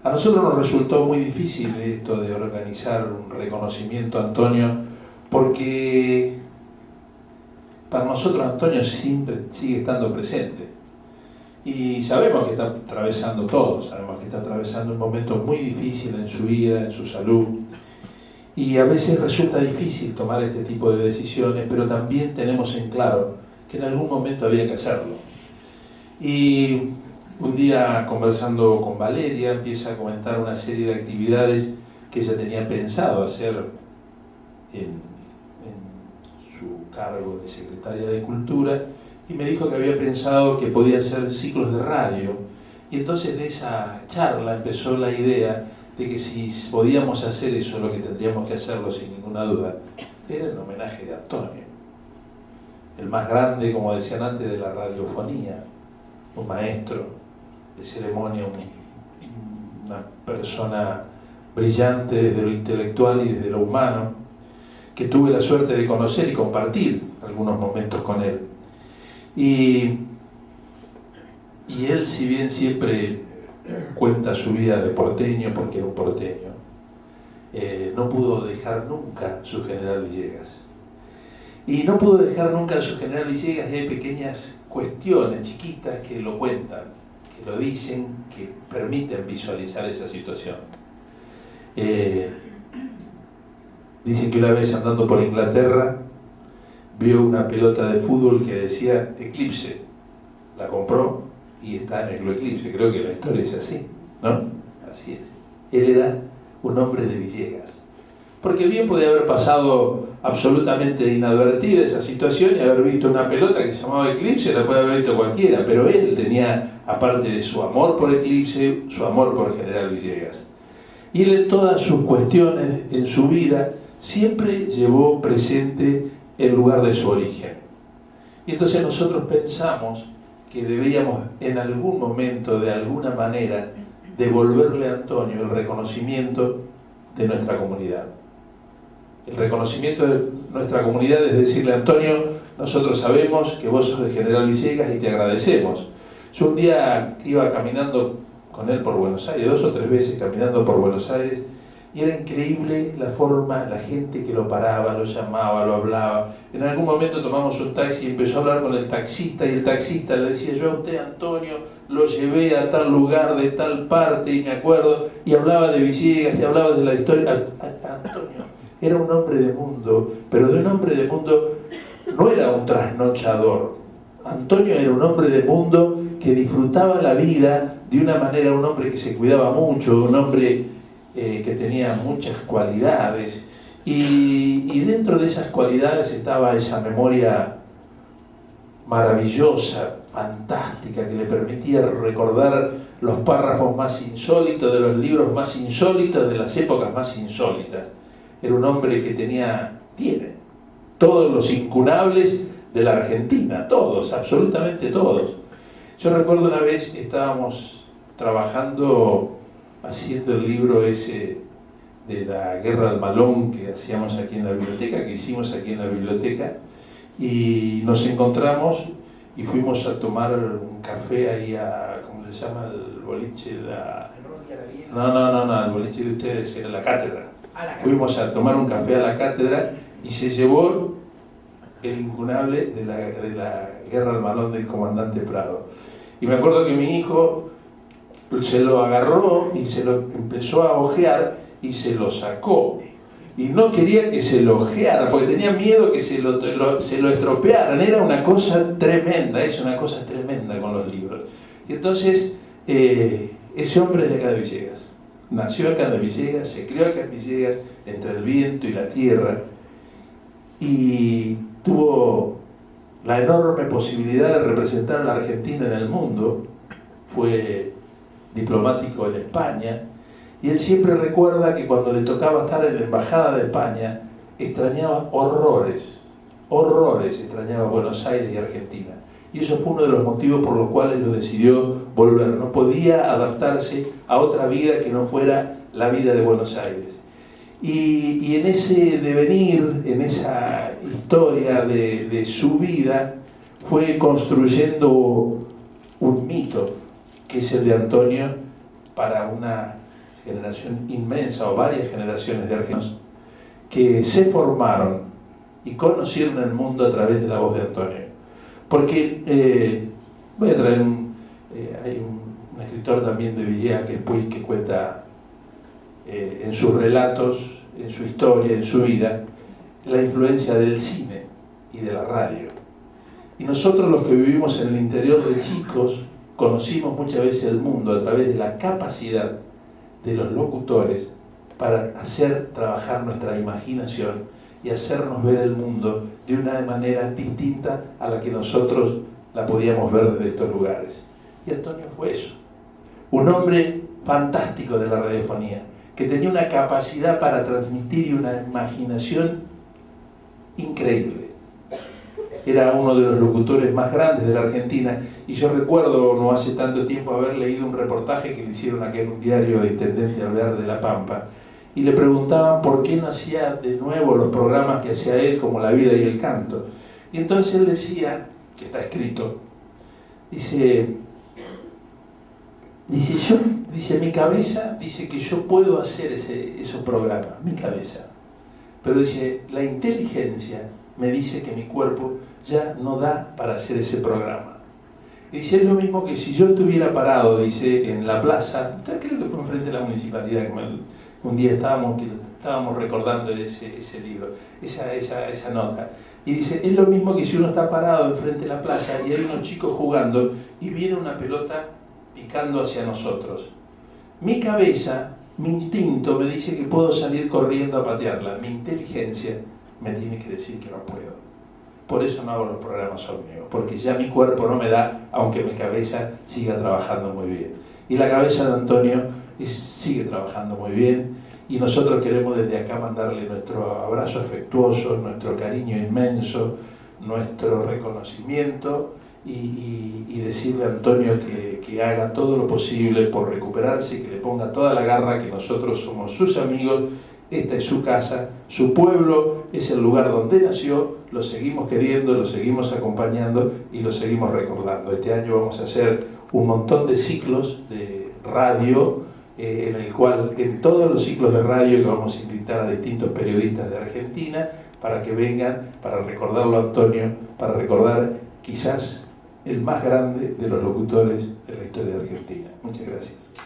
A nosotros nos resultó muy difícil esto de organizar un reconocimiento a Antonio, porque para nosotros Antonio siempre sigue estando presente. Y sabemos que está atravesando todo, sabemos que está atravesando un momento muy difícil en su vida, en su salud. Y a veces resulta difícil tomar este tipo de decisiones, pero también tenemos en claro que en algún momento había que hacerlo. Y un día, conversando con Valeria, empieza a comentar una serie de actividades que ella tenía pensado hacer en su cargo de secretaria de Cultura, y me dijo que había pensado que podía hacer ciclos de radio. Y entonces de esa charla empezó la idea de que si podíamos hacer eso, lo que tendríamos que hacerlo sin ninguna duda era el homenaje de Antonio, el más grande, como decían antes, de la radiofonía, un maestro de ceremonia, una persona brillante desde lo intelectual y desde lo humano, que tuve la suerte de conocer y compartir algunos momentos con él. Y él, si bien siempre cuenta su vida de porteño, porque era un porteño, no pudo dejar nunca su General Villegas. Y no pudo dejar nunca su General Villegas, y hay pequeñas cuestiones chiquitas que lo cuentan, que lo dicen, que permiten visualizar esa situación. Dicen que una vez andando por Inglaterra vio una pelota de fútbol que decía Eclipse, la compró y está en el Club Eclipse. Creo que la historia es así, ¿no? Así es. Él era un hombre de Villegas. Porque bien podía haber pasado absolutamente inadvertida esa situación y haber visto una pelota que se llamaba Eclipse, la puede haber visto cualquiera, pero él tenía, aparte de su amor por Eclipse, su amor por General Villegas. Y él en todas sus cuestiones, en su vida, siempre llevó presente el lugar de su origen. Y entonces nosotros pensamos que debíamos en algún momento, de alguna manera, devolverle a Antonio el reconocimiento de nuestra comunidad. El reconocimiento de nuestra comunidad es decirle a Antonio, nosotros sabemos que vos sos de General Villegas y te agradecemos. Yo un día iba caminando con él por Buenos Aires, 2 o 3 veces caminando por Buenos Aires, y era increíble la forma, la gente que lo paraba, lo llamaba, lo hablaba. En algún momento tomamos un taxi y empezó a hablar con el taxista, y el taxista le decía, yo a usted, Antonio, lo llevé a tal lugar de tal parte, y me acuerdo, y hablaba de Villegas, y hablaba de la historia. Antonio era un hombre de mundo, pero de un hombre de mundo no era un trasnochador. Antonio era un hombre de mundo que disfrutaba la vida de una manera, un hombre que se cuidaba mucho, un hombre que tenía muchas cualidades, y dentro de esas cualidades estaba esa memoria maravillosa, fantástica, que le permitía recordar los párrafos más insólitos de los libros más insólitos de las épocas más insólitas. Era un hombre que tiene todos los incunables de la Argentina, todos, absolutamente todos. Yo recuerdo una vez estábamos trabajando, haciendo el libro ese de la Guerra al Malón que hacíamos aquí en la biblioteca, que hicimos aquí en la biblioteca, y nos encontramos y fuimos a tomar un café ahí a, ¿cómo se llama? El boliche, No, el boliche de ustedes era la Cátedra. Fuimos a tomar un café a la Cátedra y se llevó el incunable de la Guerra al Malón del comandante Prado. Y me acuerdo que mi hijo se lo agarró y se lo empezó a ojear y se lo sacó. Y no quería que se lo ojeara porque tenía miedo que se lo estropearan. Era una cosa tremenda, es una cosa tremenda con los libros. Y entonces, ese hombre es de acá de Villegas. Nació acá de Villegas, se crió acá en Villegas, entre el viento y la tierra, y tuvo la enorme posibilidad de representar a la Argentina en el mundo. Fue diplomático en España, y él siempre recuerda que cuando le tocaba estar en la Embajada de España, extrañaba horrores extrañaba Buenos Aires y Argentina. Y eso fue uno de los motivos por los cuales lo decidió volver. No podía adaptarse a otra vida que no fuera la vida de Buenos Aires. Y en ese devenir, en esa historia de su vida, fue construyendo un mito, que es el de Antonio, para una generación inmensa o varias generaciones de argentinos que se formaron y conocieron el mundo a través de la voz de Antonio. Porque voy a traer hay un escritor también de Villegas, que es Puig, que cuenta en sus relatos, en su historia, en su vida, la influencia del cine y de la radio. Y nosotros, los que vivimos en el interior de chicos, conocimos muchas veces el mundo a través de la capacidad de los locutores para hacer trabajar nuestra imaginación y hacernos ver el mundo de una manera distinta a la que nosotros la podíamos ver desde estos lugares. Y Antonio fue eso, un hombre fantástico de la radiofonía, que tenía una capacidad para transmitir y una imaginación increíble. Era uno de los locutores más grandes de la Argentina, y yo recuerdo no hace tanto tiempo haber leído un reportaje que le hicieron aquí en un diario de Intendente Alvear de La Pampa, y le preguntaban por qué no hacía de nuevo los programas que hacía él, como La Vida y el Canto. Y entonces él decía, que está escrito, dice, mi cabeza dice que yo puedo hacer esos programas, mi cabeza. Pero dice, la inteligencia me dice que mi cuerpo ya no da para hacer ese programa. Y dice, es lo mismo que si yo estuviera parado, dice, en la plaza, creo que fue enfrente de la municipalidad, un día estábamos recordando ese libro, esa nota. Y dice, es lo mismo que si uno está parado enfrente de la plaza y hay unos chicos jugando y viene una pelota picando hacia nosotros. Mi cabeza, mi instinto me dice que puedo salir corriendo a patearla. Mi inteligencia me tiene que decir que no puedo. Por eso no hago los programas ómnibus, porque ya mi cuerpo no me da, aunque mi cabeza siga trabajando muy bien. Y la cabeza de Antonio sigue trabajando muy bien, y nosotros queremos desde acá mandarle nuestro abrazo afectuoso, nuestro cariño inmenso, nuestro reconocimiento, y decirle a Antonio que haga todo lo posible por recuperarse, que le ponga toda la garra, que nosotros somos sus amigos, esta es su casa, su pueblo es el lugar donde nació, lo seguimos queriendo, lo seguimos acompañando y lo seguimos recordando. Este año vamos a hacer un montón de ciclos de radio, en el cual, en todos los ciclos de radio, que vamos a invitar a distintos periodistas de Argentina para que vengan, para recordarlo a Antonio, para recordar quizás el más grande de los locutores de la historia de Argentina. Muchas gracias.